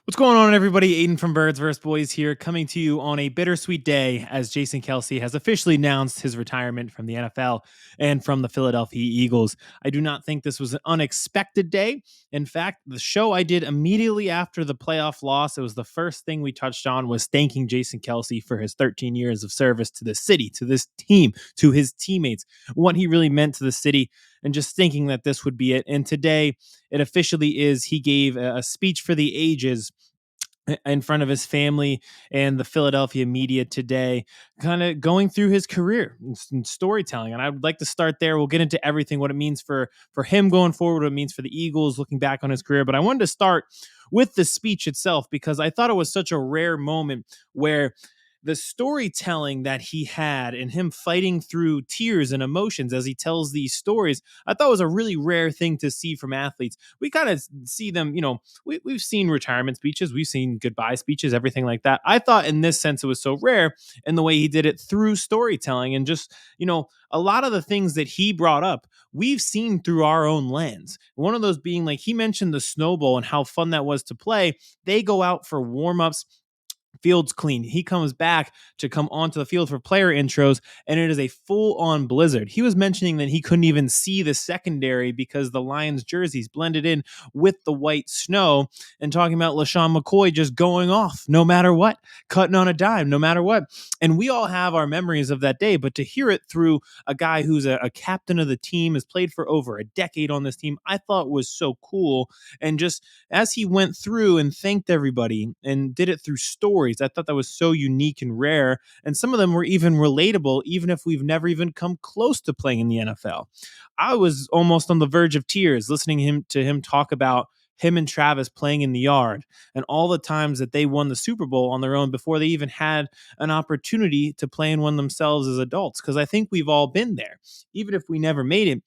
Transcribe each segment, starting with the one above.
What's going on, everybody? Aidan from Birds vs. Boys here, coming to you on a bittersweet day as Jason Kelce has officially announced his retirement from the NFL and from the Philadelphia Eagles. I do not think this was an unexpected day. In fact, the show I did immediately after the playoff loss, it was the first thing we touched on was thanking Jason Kelce for his 13 years of service to this city, to this team, to his teammates, what he really meant to the city, and just thinking that this would be it. And today, it officially is. He gave a speech for the ages in front of his family and the Philadelphia media today, kind of going through his career and storytelling. And I would like to start there. We'll get into everything, what it means for him going forward, what it means for the Eagles, looking back on his career. But I wanted to start with the speech itself because I thought it was such a rare moment where the storytelling that he had and him fighting through tears and emotions as he tells these stories, I thought was a really rare thing to see from athletes. We kind of see them, we've seen retirement speeches, we've seen goodbye speeches, everything like that. I thought in this sense it was so rare in the way he did it through storytelling and just, a lot of the things that he brought up, we've seen through our own lens. One of those being like he mentioned the snowball and how fun that was to play. They go out for warm-ups, field's clean. He comes back to come onto the field for player intros, and it is a full-on blizzard. He was mentioning that he couldn't even see the secondary because the Lions jerseys blended in with the white snow, and talking about LaShawn McCoy just going off no matter what, cutting on a dime no matter what. And we all have our memories of that day, but to hear it through a guy who's a captain of the team, has played for over a decade on this team, I thought was so cool. And just as he went through and thanked everybody and did it through stories, I thought that was so unique and rare. And some of them were even relatable, even if we've never even come close to playing in the NFL. I was almost on the verge of tears listening to him talk about him and Travis playing in the yard and all the times that they won the Super Bowl on their own before they even had an opportunity to play in one themselves as adults. Because I think we've all been there, even if we never made it.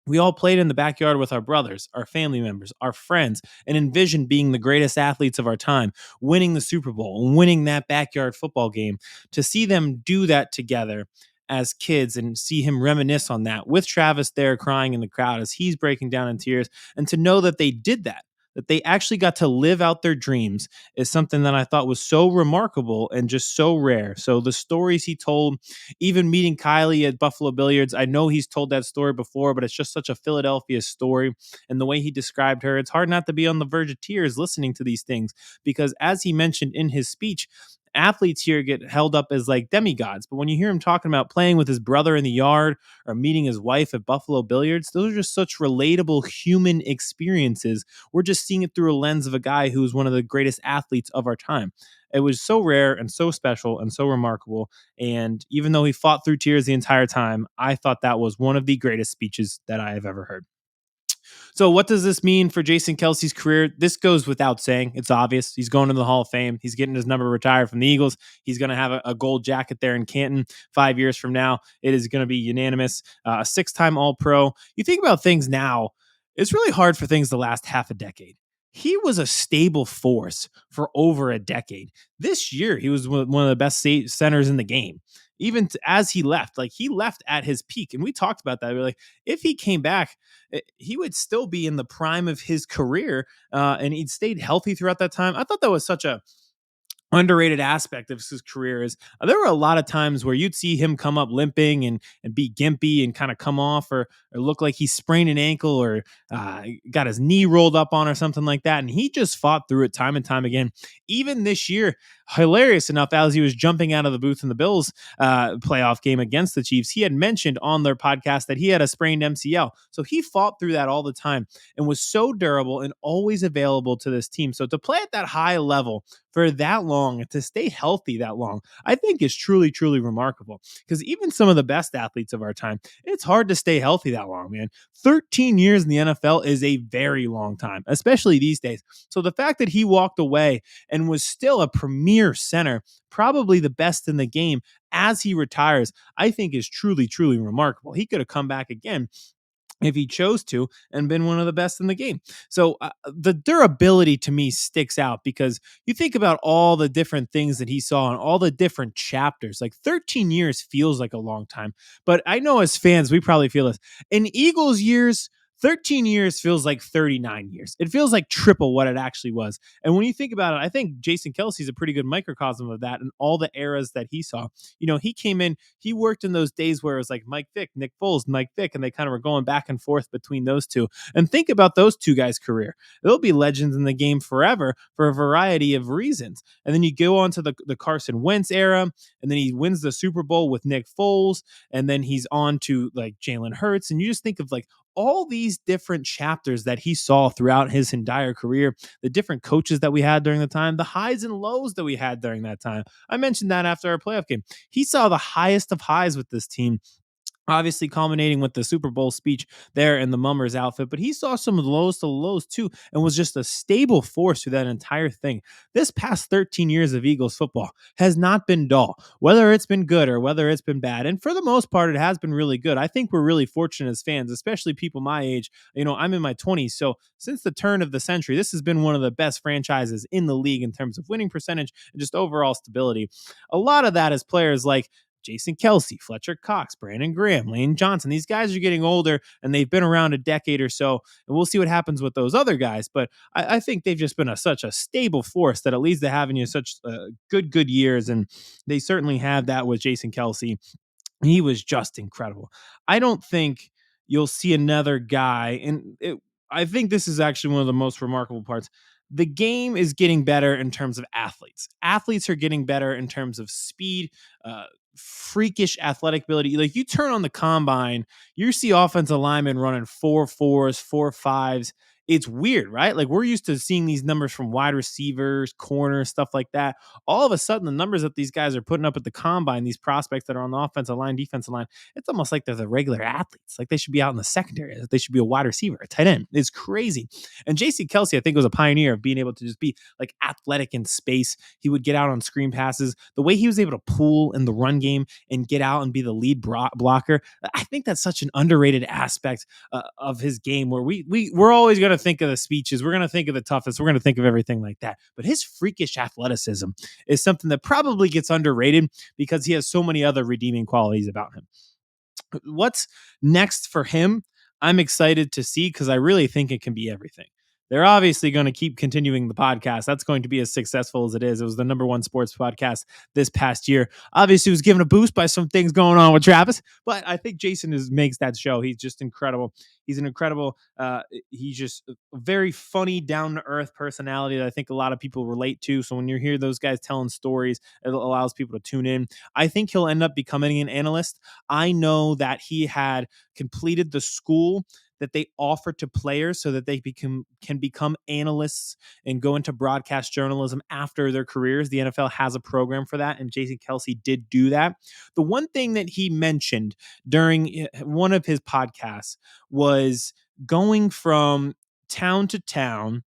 We all played in the backyard with our brothers, our family members, our friends, and envisioned being the greatest athletes of our time, winning the Super Bowl and winning that backyard football game. To see them do that together as kids and see him reminisce on that with Travis there crying in the crowd as he's breaking down in tears, and to know that they did that they actually got to live out their dreams is something that I thought was so remarkable and just so rare. So the stories he told, even meeting Kylie at Buffalo Billiards, I know he's told that story before, but it's just such a Philadelphia story. And the way he described her, it's hard not to be on the verge of tears listening to these things because, as he mentioned in his speech, athletes here get held up as like demigods. But when you hear him talking about playing with his brother in the yard or meeting his wife at Buffalo Billiards, those are just such relatable human experiences. We're just seeing it through a lens of a guy who's one of the greatest athletes of our time. It was so rare and so special and so remarkable. And even though he fought through tears the entire time, I thought that was one of the greatest speeches that I have ever heard. So, what does this mean for Jason Kelsey's career? This goes without saying. It's obvious. He's going to the Hall of Fame. He's getting his number retired from the Eagles. He's going to have a gold jacket there in Canton 5 years from now. It is going to be unanimous. A six-time All-Pro. You think about things now, it's really hard for things to last half a decade. He was a stable force for over a decade. This year, he was one of the best centers in the game. Even as he left, like he left at his peak. And we talked about that. We were like, if he came back, he would still be in the prime of his career, and he'd stayed healthy throughout that time. I thought that was such a underrated aspect of his career is there were a lot of times where you'd see him come up limping and be gimpy and kind of come off or look like he sprained an ankle or got his knee rolled up on or something like that. And he just fought through it time and time again. Even this year, hilarious enough, as he was jumping out of the booth in the Bills playoff game against the Chiefs, he had mentioned on their podcast that he had a sprained MCL. So he fought through that all the time and was so durable and always available to this team. So to play at that high level for that long, to stay healthy that long, I think is truly, truly remarkable. Because even some of the best athletes of our time, it's hard to stay healthy that long, man. 13 years in the NFL is a very long time, especially these days. So the fact that he walked away and was still a premier center, probably the best in the game as he retires, I think is truly, truly remarkable. He could have come back again if he chose to and been one of the best in the game. So the durability to me sticks out because you think about all the different things that he saw and all the different chapters. Like 13 years feels like a long time, but I know as fans, we probably feel this. In Eagles years, 13 years feels like 39 years. It feels like triple what it actually was. And when you think about it, I think Jason Kelsey is a pretty good microcosm of that and all the eras that he saw. He came in, he worked in those days where it was like Mike Vick, Nick Foles, Mike Vick, and they kind of were going back and forth between those two. And think about those two guys' career. They'll be legends in the game forever for a variety of reasons. And then you go on to the Carson Wentz era, and then he wins the Super Bowl with Nick Foles, and then he's on to like Jalen Hurts. And you just think of like all these different chapters that he saw throughout his entire career, the different coaches that we had during the time, the highs and lows that we had during that time. I mentioned that after our playoff game. He saw the highest of highs with this team, obviously culminating with the Super Bowl speech there in the Mummers outfit. But he saw some of the lowest of the lows too and was just a stable force through that entire thing. This past 13 years of Eagles football has not been dull, whether it's been good or whether it's been bad. And for the most part, it has been really good. I think we're really fortunate as fans, especially people my age. I'm in my 20s. So since the turn of the century, this has been one of the best franchises in the league in terms of winning percentage and just overall stability. A lot of that is players like Jason Kelce, Fletcher Cox, Brandon Graham, Lane Johnson. These guys are getting older and they've been around a decade or so. And we'll see what happens with those other guys. But I think they've just been such a stable force that it leads to having you such good years. And they certainly have that with Jason Kelce. He was just incredible. I don't think you'll see another guy. I think this is actually one of the most remarkable parts. The game is getting better in terms of athletes. Athletes are getting better in terms of speed, uh, freakish athletic ability. Like you turn on the combine, you see offensive linemen running 4.4s, 4.5s. It's weird, right? Like we're used to seeing these numbers from wide receivers, corners, stuff like that. All of a sudden, the numbers that these guys are putting up at the combine, these prospects that are on the offensive line, defensive line, it's almost like they're the regular athletes. Like they should be out in the secondary. They should be a wide receiver, a tight end. It's crazy. And JC Kelsey, I think, was a pioneer of being able to just be like athletic in space. He would get out on screen passes. The way he was able to pull in the run game and get out and be the lead blocker, I think that's such an underrated aspect of his game. Where we're always going to think of the speeches, we're going to think of the toughness, we're going to think of everything like that. But his freakish athleticism is something that probably gets underrated because he has so many other redeeming qualities about him. What's next for him? I'm excited to see because I really think it can be everything. They're obviously going to keep continuing the podcast. That's going to be as successful as it is. It was the number one sports podcast this past year. Obviously, it was given a boost by some things going on with Travis, but I think Jason makes that show. He's just incredible. He's an incredible, he's just a very funny, down to earth personality that I think a lot of people relate to. So when you hear those guys telling stories, it allows people to tune in. I think he'll end up becoming an analyst. I know that he had completed the school that they offer to players so that they can become analysts and go into broadcast journalism after their careers. The NFL has a program for that, and Jason Kelce did do that. The one thing that he mentioned during one of his podcasts was going from town to town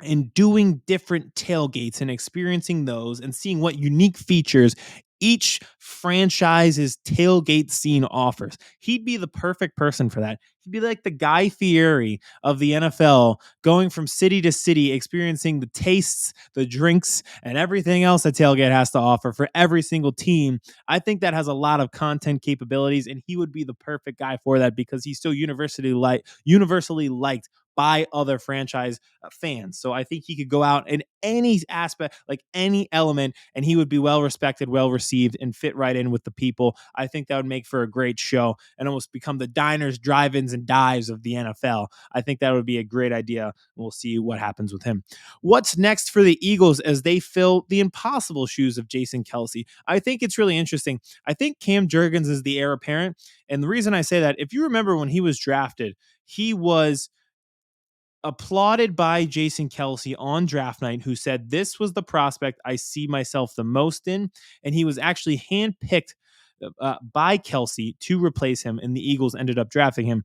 and doing different tailgates and experiencing those and seeing what unique features each franchise's tailgate scene offers. He'd be the perfect person for that. He'd be like the Guy Fieri of the NFL, going from city to city, experiencing the tastes, the drinks, and everything else a tailgate has to offer for every single team. I think that has a lot of content capabilities, and he would be the perfect guy for that because he's so universally liked by other franchise fans. So I think he could go out in any aspect, like any element, and he would be well respected, well received, and fit right in with the people. I think that would make for a great show and almost become the diners, drive-ins, and dives of the NFL. I think that would be a great idea. We'll see what happens with him. What's next for the Eagles as they fill the impossible shoes of Jason Kelce? I think it's really interesting. I think Cam Jurgens is the heir apparent. And the reason I say that, if you remember when he was drafted, he was applauded by Jason Kelce on draft night, who said this was the prospect I see myself the most in. And he was actually handpicked by Kelce to replace him, and the Eagles ended up drafting him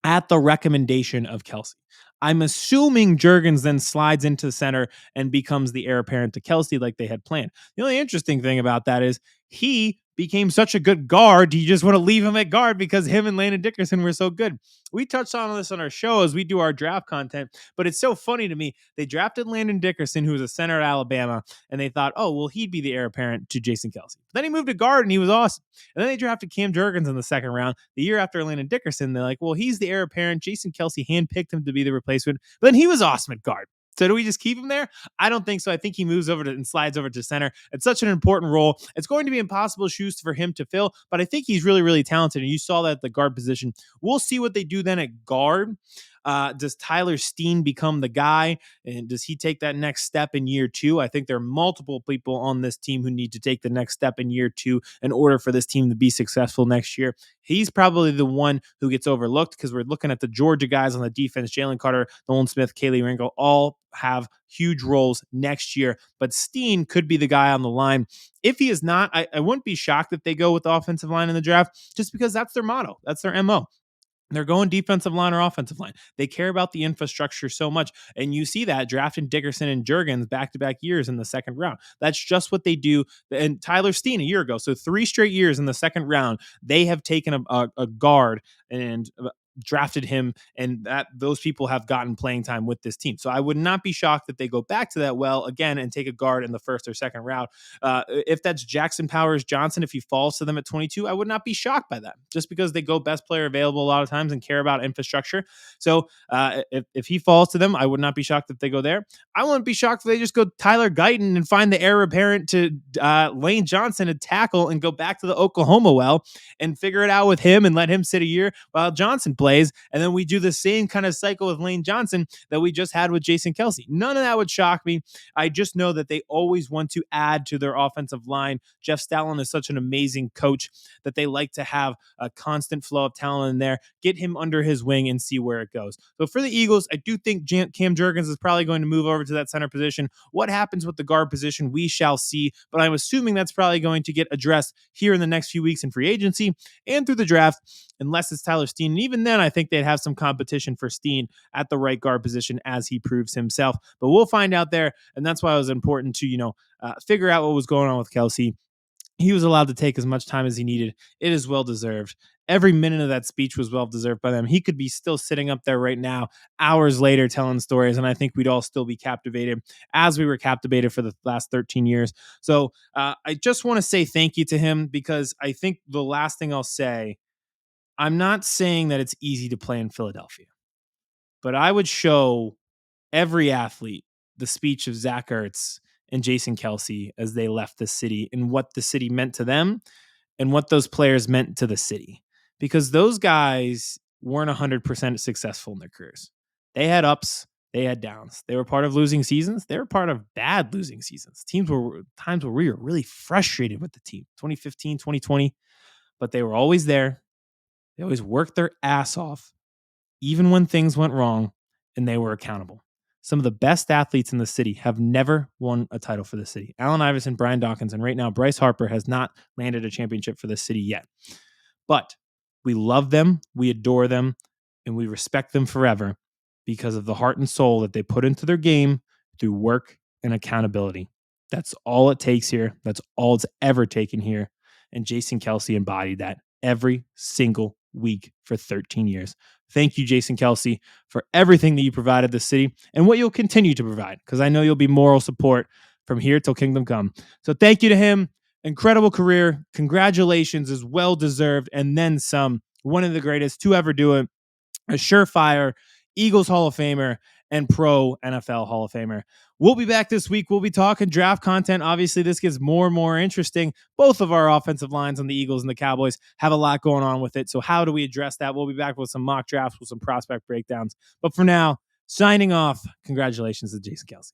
at the recommendation of Kelce. I'm assuming Jurgens then slides into the center and becomes the heir apparent to Kelce like they had planned. The only interesting thing about that is he became such a good guard. Do you just want to leave him at guard because him and Landon Dickerson were so good? We touched on this on our show as we do our draft content, but it's so funny to me. They drafted Landon Dickerson, who was a center at Alabama, and they thought, oh, well, he'd be the heir apparent to Jason Kelce. But then he moved to guard and he was awesome. And then they drafted Cam Jurgens in the second round. The year after Landon Dickerson, they're like, well, he's the heir apparent. Jason Kelce handpicked him to be the replacement. But then he was awesome at guard. So do we just keep him there? I don't think so. I think he moves over to and slides over to center. It's such an important role. It's going to be impossible shoes for him to fill, but I think he's really, really talented. And you saw that at the guard position. We'll see what they do then at guard. Does Tyler Steen become the guy? And does he take that next step in year two? I think there are multiple people on this team who need to take the next step in year two in order for this team to be successful next year. He's probably the one who gets overlooked because we're looking at the Georgia guys on the defense. Jalen Carter, Nolan Smith, Kaylee Ringo, all have huge roles next year. But Steen could be the guy on the line. If he is not, I wouldn't be shocked if they go with the offensive line in the draft just because that's their motto. That's their MO. They're going defensive line or offensive line. They care about the infrastructure so much. And you see that drafting Dickerson and Jurgens back-to-back years in the second round. That's just what they do. And Tyler Steen a year ago. So 3 straight years in the second round, they have taken a guard and drafted him, and that those people have gotten playing time with this team. So I would not be shocked that they go back to that well again and take a guard in the first or second round. If that's Jackson Powers Johnson, if he falls to them at 22, I would not be shocked by that just because they go best player available a lot of times and care about infrastructure. So if he falls to them, I would not be shocked if they go there. I wouldn't be shocked if they just go Tyler Guyton and find the heir apparent to Lane Johnson to tackle and go back to the Oklahoma well and figure it out with him and let him sit a year while Johnson plays. And then we do the same kind of cycle with Lane Johnson that we just had with Jason Kelce. None of that would shock me. I just know that they always want to add to their offensive line. Jeff Stoutland is such an amazing coach that they like to have a constant flow of talent in there, get him under his wing and see where it goes. So for the Eagles, I do think Cam Jurgens is probably going to move over to that center position. What happens with the guard position, we shall see, but I'm assuming that's probably going to get addressed here in the next few weeks in free agency and through the draft, unless it's Tyler Steen. And even then, I think they'd have some competition for Steen at the right guard position as he proves himself. But we'll find out there, and that's why it was important to, figure out what was going on with Kelce. He was allowed to take as much time as he needed. It is well-deserved. Every minute of that speech was well-deserved by them. He could be still sitting up there right now, hours later, telling stories, and I think we'd all still be captivated as we were captivated for the last 13 years. So I just want to say thank you to him because I think the last thing I'll say, I'm not saying that it's easy to play in Philadelphia, but I would show every athlete the speech of Zach Ertz and Jason Kelce as they left the city and what the city meant to them and what those players meant to the city. Because those guys weren't 100% successful in their careers. They had ups, they had downs. They were part of losing seasons. They were part of bad losing seasons. Times where we were really frustrated with the team, 2015, 2020, but they were always there. They always worked their ass off, even when things went wrong, and they were accountable. Some of the best athletes in the city have never won a title for the city. Allen Iverson, Brian Dawkins, and right now Bryce Harper has not landed a championship for the city yet. But we love them, we adore them, and we respect them forever because of the heart and soul that they put into their game through work and accountability. That's all it takes here. That's all it's ever taken here. And Jason Kelce embodied that every single week for 13 years. Thank you, Jason Kelce, for everything that you provided the city and what you'll continue to provide, because I know you'll be moral support from here till kingdom come. So thank you to him. Incredible career. Congratulations is well deserved. And then some. One of the greatest to ever do it. A surefire Eagles Hall of Famer and pro NFL Hall of Famer. We'll be back this week. We'll be talking draft content. Obviously, this gets more and more interesting. Both of our offensive lines on the Eagles and the Cowboys have a lot going on with it. So how do we address that? We'll be back with some mock drafts, with some prospect breakdowns. But for now, signing off, congratulations to Jason Kelce.